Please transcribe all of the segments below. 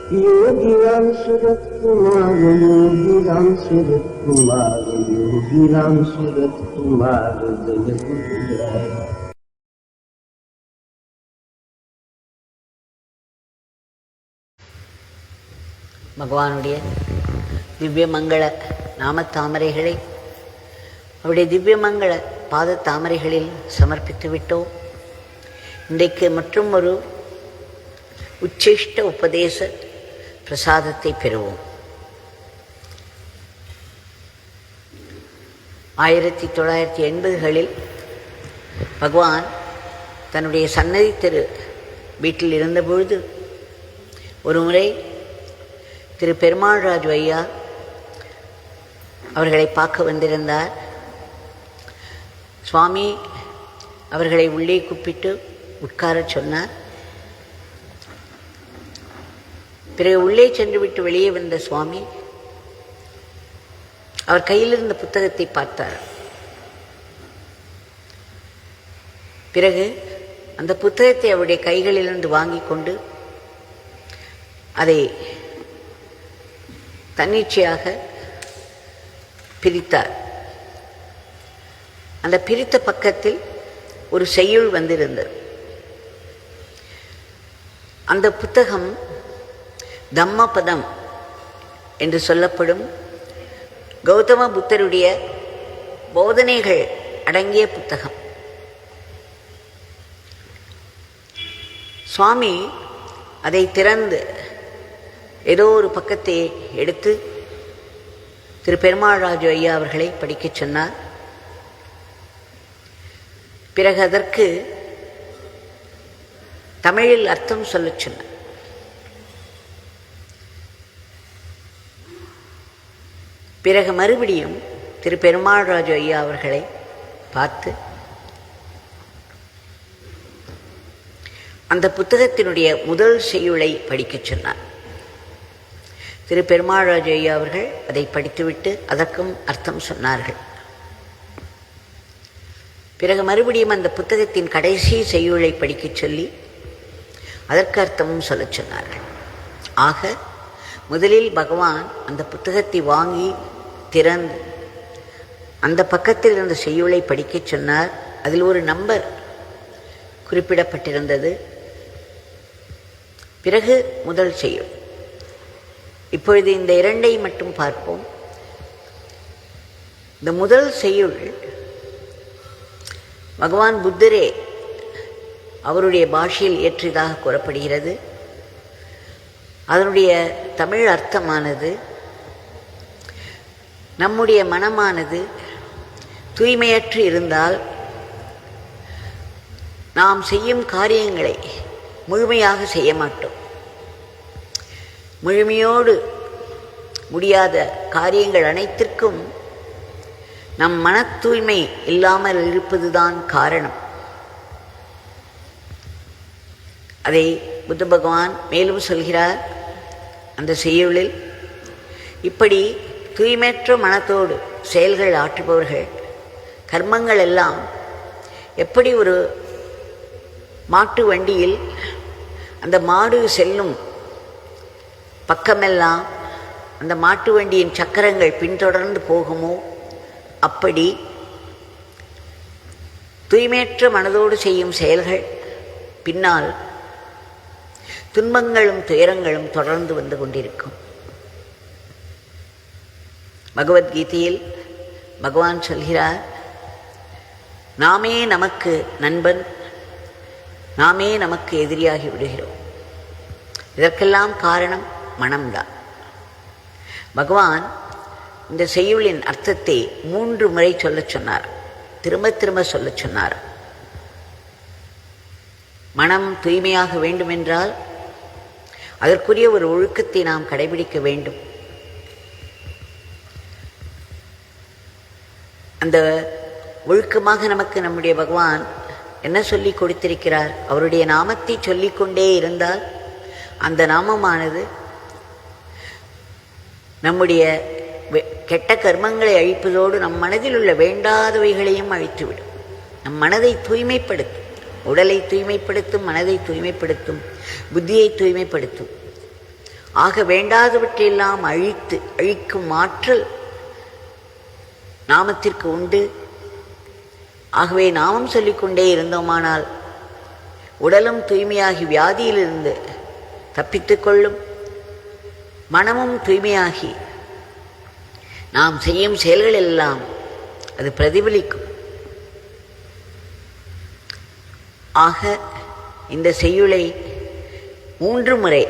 योगीराम सूरत कुमार, योगीराम सूरत कुमार, योगीराम सूरत कुमार जय गुरुराय। பகவானுடைய திவ்யமங்கள நாமத்தாமரைகளை அவருடைய திவ்யமங்கள பாத தாமரைகளில் சமர்ப்பித்து விட்டோம். இன்றைக்கு மற்றும் ஒரு உச்சிஷ்ட உபதேச பிரசாதத்தை பெறுவோம். 1980களில் பகவான் தன்னுடைய சன்னதி தெரு வீட்டில் இருந்தபொழுது ஒரு முறை திரு பெருமாள் ராஜு ஐயா அவர்களை பார்க்க வந்திருந்தார். சுவாமி அவர்களை உள்ளே கூப்பிட்டு உட்கார சொன்னார். பிறகு உள்ளே சென்று விட்டு வெளியே வந்த சுவாமி அவர் கையில் இருந்த புத்தகத்தை பார்த்தார். பிறகு அந்த புத்தகத்தை அவருடைய கைகளிலிருந்து வாங்கி கொண்டு அதை தன்னிச்சையாக பிரித்தார். அந்த பிரித்த பக்கத்தில் ஒரு செய்யுள் வந்திருந்தது. அந்த புத்தகம் தம்மபதம் என்று சொல்லப்படும் கௌதம புத்தருடைய போதனைகள் அடங்கிய புத்தகம். சுவாமி அதை திறந்து ஏதோ ஒரு பக்கத்தை எடுத்து திரு பெருமாள் ராஜு ஐயா அவர்களை படிக்கச் சொன்னார். பிறகு அதற்கு தமிழில் அர்த்தம் சொல்லச் சொன்னார். பிறகு மறுபடியும் திரு பெருமாள் ராஜு ஐயா அவர்களை பார்த்து அந்த புத்தகத்தினுடைய முதல் செய்யுளை படிக்கச் சொன்னார். திரு பெருமாள் ராஜு ஐயா அவர்கள் அதை படித்துவிட்டு அதற்கும் அர்த்தம் சொன்னார்கள். பிறகு மறுபடியும் அந்த புத்தகத்தின் கடைசி செய்யுளை படிக்கச் சொல்லி அதற்கு அர்த்தமும் சொல்லச் சொன்னார்கள். ஆக முதலில் பகவான் அந்த புத்தகத்தை வாங்கி திறந்து அந்த பக்கத்தில் இருந்த செய்யுளை படிக்கச் சொன்னார். அதில் ஒரு நம்பர் குறிப்பிடப்பட்டிருந்தது. பிறகு முதல் செய்யுள். இப்பொழுது இந்த இரண்டை மட்டும் பார்ப்போம். இந்த முதல் செய்யுள் பகவான் புத்தரே அவருடைய பாஷையில் இயற்றியதாக கூறப்படுகிறது. அதனுடைய தமிழ் அர்த்தமானது, நம்முடைய மனமானது தூய்மையற்று இருந்தால் நாம் செய்யும் காரியங்களை முழுமையாக செய்ய மாட்டோம். முழுமையோடு முடியாத காரியங்கள் அனைத்திற்கும் நம் மன தூய்மை இல்லாமல் இருப்பதுதான் காரணம். அதை புத்த பகவான் மேலும் சொல்கிறார் அந்த செய்யுளில். இப்படி தூய்மையற்ற மனத்தோடு செயல்கள் ஆற்றுபவர்கள் கர்மங்கள் எல்லாம் எப்படி ஒரு மாட்டு வண்டியில் அந்த மாடு செல்லும் பக்கமெல்லாம் அந்த மாட்டு வண்டியின் சக்கரங்கள் பின்தொடர்ந்து போகுமோ அப்படி தூய்மையற்ற மனதோடு செய்யும் செயல்கள் பின்னால் துன்பங்களும் துயரங்களும் தொடர்ந்து வந்து கொண்டிருக்கும். பகவத்கீதையில் பகவான் சொல்கிறார், நாமே நமக்கு நண்பன், நாமே நமக்கு எதிரியாகி விடுகிறோம். இதற்கெல்லாம் காரணம் மனம்தான். பகவான் இந்த செய்யுளின் அர்த்தத்தை 3 முறை சொல்லச் சொன்னார். திரும்ப திரும்ப சொல்லச் சொன்னார். மனம் தூய்மையாக வேண்டுமென்றால் அதற்குரிய ஒரு ஒழுக்கத்தை நாம் கடைபிடிக்க வேண்டும். அந்த ஒழுக்கமாக நமக்கு நம்முடைய பகவான் என்ன சொல்லி கொடுத்திருக்கிறார்? அவருடைய நாமத்தை சொல்லிக்கொண்டே இருந்தால் அந்த நாமமானது நம்முடைய கெட்ட கர்மங்களை அழிப்பதோடு நம் மனதில் உள்ள வேண்டாதவைகளையும் அழித்துவிடும். நம் மனதை தூய்மைப்படுத்தும், உடலை தூய்மைப்படுத்தும், மனதை தூய்மைப்படுத்தும், புத்தியை தூய்மைப்படுத்தும். ஆக வேண்டாதவற்றையெல்லாம் அழிக்கும் ஆற்றல் நாமத்திற்கு உண்டு. ஆகவே நாமம் சொல்லிக்கொண்டே இருந்தோமானால் உடலும் தூய்மையாகி வியாதியிலிருந்து தப்பித்துக் கொள்ளும், மனமும் தூய்மையாகி நாம் செய்யும் செயல்கள் எல்லாம் அது பிரதிபலிக்கும். ஆக இந்த செய்யுளை 3 முறை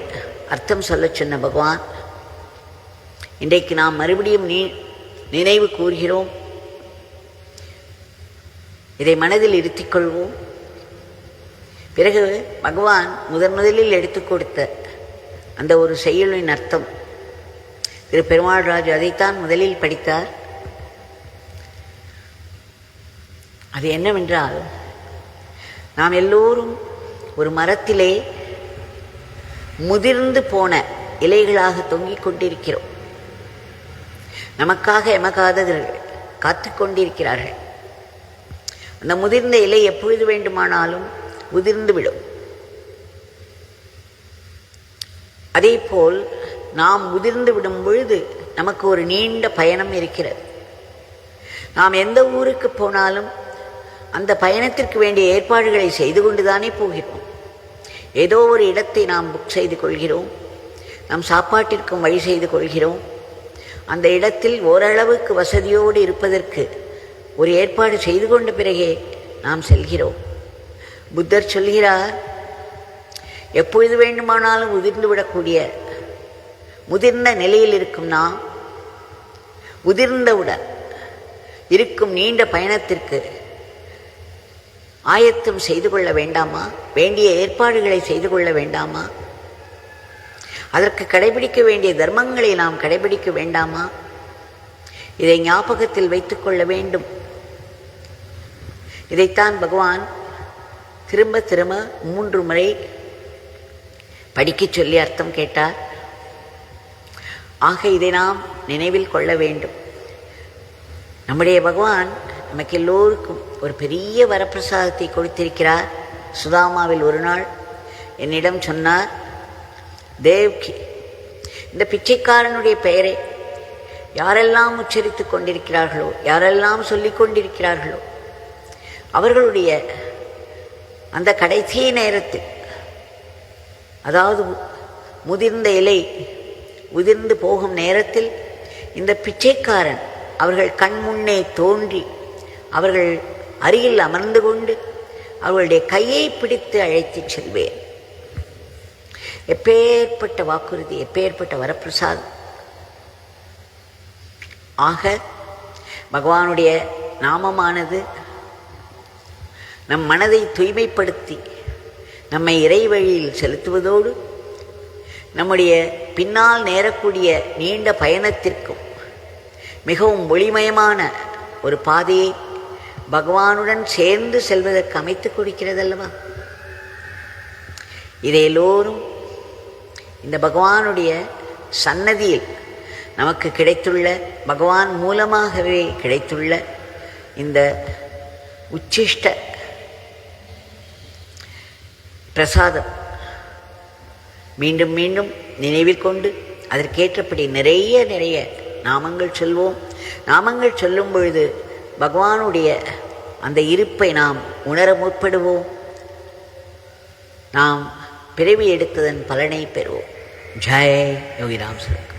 அர்த்தம் சொல்ல சொன்ன பகவான் இன்றைக்கு நாம் மறுபடியும் நினைவு கூர்கிறோம். இதை மனதில் இருத்திக் கொள்வோம். பிறகு பகவான் முதலில் எடுத்துக் கொடுத்த அந்த ஒரு செய்யுளின் அர்த்தம் திரு பெருமாள் ராஜு அதைத்தான் முதலில் படித்தார். அது என்னவென்றால், நாம் எல்லோரும் ஒரு மரத்திலே முதிர்ந்து போன இலைகளாக தொங்கிக் கொண்டிருக்கிறோம். நமக்காக எமக்காதவர்கள் காத்து கொண்டிருக்கிறார்கள். அந்த முதிர்ந்த இலை எப்பொழுது வேண்டுமானாலும் உதிர்ந்து விடும். அதே போல் நாம் உதிர்ந்து விடும் பொழுது நமக்கு ஒரு நீண்ட பயணம் இருக்கிறது. நாம் எந்த ஊருக்கு போனாலும் அந்த பயணத்திற்கு வேண்டிய ஏற்பாடுகளை செய்து கொண்டுதானே போகிறோம். ஏதோ ஒரு இடத்தை நாம் புக் செய்து கொள்கிறோம், நம் சாப்பாட்டிற்கும் வழி செய்து கொள்கிறோம். அந்த இடத்தில் ஓரளவுக்கு வசதியோடு இருப்பதற்கு ஒரு ஏற்பாடு செய்து கொண்ட பிறகே நாம் செல்கிறோம். புத்தர் சொல்கிறார், எப்பொழுது வேண்டுமானாலும் உதிர்ந்து விடக்கூடிய முதிர்ந்த நிலையில் இருக்கும் நாம் உதிர்ந்தவுடன் இருக்கும் நீண்ட பயணத்திற்கு ஆயத்தம் செய்து கொள்ள வேண்டாமா? வேண்டிய ஏற்பாடுகளை செய்து கொள்ள வேண்டாமா? அதற்கு கடைபிடிக்க வேண்டிய தர்மங்களை நாம் கடைபிடிக்க வேண்டாமா? இதை ஞாபகத்தில் வைத்துக் கொள்ள வேண்டும். இதைத்தான் பகவான் திரும்ப 3 முறை படிக்கச் சொல்லி அர்த்தம் கேட்டார். ஆக இதை நாம் நினைவில் கொள்ள வேண்டும். நம்முடைய பகவான் நமக்கு எல்லோருக்கும் ஒரு பெரிய வரப்பிரசாதத்தை கொடுத்திருக்கிறார். சுதாமாவில் ஒரு நாள் என்னிடம் சொன்னார், தேவ்கி, இந்த பிச்சைக்காரனுடைய பெயரை யாரெல்லாம் உச்சரித்துக் கொண்டிருக்கிறார்களோ, யாரெல்லாம் சொல்லிக் கொண்டிருக்கிறார்களோ, அவர்களுடைய அந்த கடைசி நேரத்தில், அதாவது முதிர்ந்த இலை உதிர்ந்து போகும் நேரத்தில், இந்த பிச்சைக்காரன் அவர்கள் கண் முன்னே தோன்றி அவர்கள் அருகில் அமர்ந்து கொண்டு அவர்களுடைய கையை பிடித்து அழைத்துச் செல்வேன். எப்பேற்பட்ட வாக்குறுதி, எப்பேற்பட்ட வரப்பிரசாதம்! ஆக பகவானுடைய நாமமானது நம் மனதை தூய்மைப்படுத்தி நம்மை இறை வழியில் செலுத்துவதோடு நம்முடைய பின்னால் நேரக்கூடிய நீண்ட பயணத்திற்கும் மிகவும் ஒளிமயமான ஒரு பாதையை பகவானுடன் சேர்ந்து செல்வதற்கு அமைத்துக் கொடுக்கிறதல்லவா? இதை எல்லோரும் இந்த பகவானுடைய சன்னதியில் நமக்கு கிடைத்துள்ள, பகவான் மூலமாகவே கிடைத்துள்ள இந்த உச்சிஷ்ட பிரசாதம் மீண்டும் மீண்டும் நினைவில் கொண்டு அதற்கேற்றபடி நிறைய நாமங்கள் சொல்வோம். நாமங்கள் சொல்லும் பொழுது பகவானுடைய அந்த இருப்பை நாம் உணர முற்படுவோம். நாம் பிறவி எடுத்ததன் பலனை பெறுவோம். ஜெய் யோகிராம் சுரக்.